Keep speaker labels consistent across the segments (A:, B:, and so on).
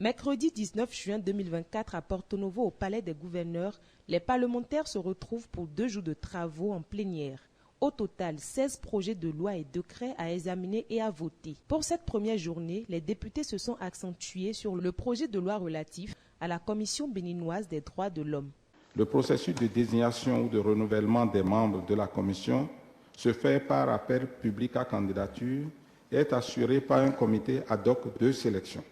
A: Mercredi 19 juin 2024 à Porto Novo au Palais des Gouverneurs, les parlementaires se retrouvent pour 2 jours de travaux en plénière. Au total, 16 projets de loi et décrets à examiner et à voter. Pour cette première journée, les députés se sont accentués sur le projet de loi relatif à la Commission béninoise des droits de l'homme.
B: Le processus de désignation ou de renouvellement des membres de la Commission se fait par appel public à candidature et est assuré par un comité ad hoc de sélection.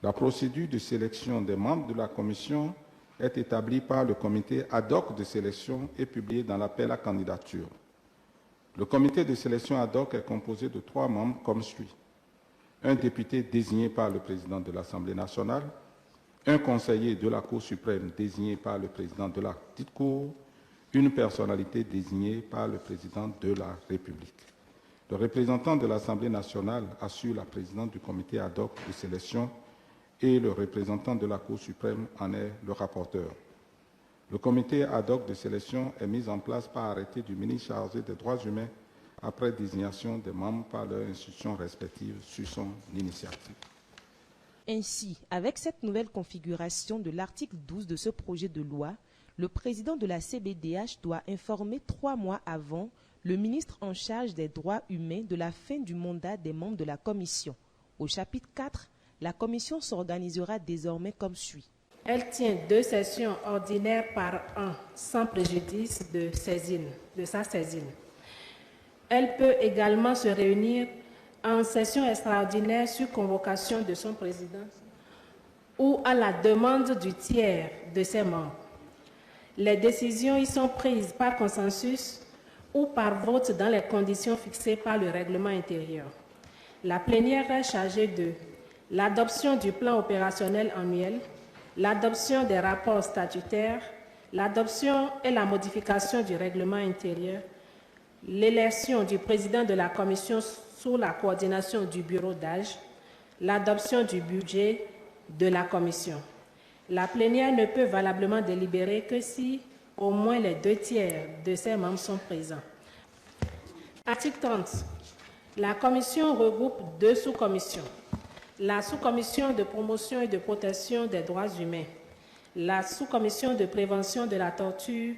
B: La procédure de sélection des membres de la Commission est établie par le comité ad hoc de sélection et publiée dans l'appel à candidature. Le comité de sélection ad hoc est composé de 3 membres comme suit. Un député désigné par le président de l'Assemblée nationale, un conseiller de la Cour suprême désigné par le président de la petite Cour, une personnalité désignée par le président de la République. Le représentant de l'Assemblée nationale assure la présidence du comité ad hoc de sélection et le représentant de la Cour suprême en est le rapporteur. Le comité ad hoc de sélection est mis en place par arrêté du ministre chargé des droits humains après désignation des membres par leurs institutions respectives sur son initiative.
A: Ainsi, avec cette nouvelle configuration de l'article 12 de ce projet de loi, le président de la CBDH doit informer 3 mois avant le ministre en charge des droits humains de la fin du mandat des membres de la commission. Au chapitre 4, la commission s'organisera désormais comme suit.
C: Elle tient 2 sessions ordinaires par an, sans préjudice de sa saisine. Elle peut également se réunir en session extraordinaire sur convocation de son président ou à la demande du tiers de ses membres. Les décisions y sont prises par consensus ou par vote dans les conditions fixées par le règlement intérieur. La plénière est chargée de l'adoption du plan opérationnel annuel, l'adoption des rapports statutaires, l'adoption et la modification du règlement intérieur, l'élection du président de la commission sous la coordination du bureau d'âge, l'adoption du budget de la commission. La plénière ne peut valablement délibérer que si au moins les 2 tiers de ses membres sont présents. Article 30. La commission regroupe 2 sous-commissions. La sous-commission de promotion et de protection des droits humains, la sous-commission de prévention de la torture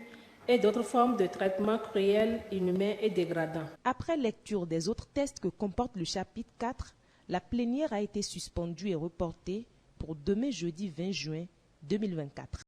C: et d'autres formes de traitements cruels, inhumains et dégradants.
A: Après lecture des autres textes que comporte le chapitre 4, la plénière a été suspendue et reportée pour demain jeudi 20 juin 2024.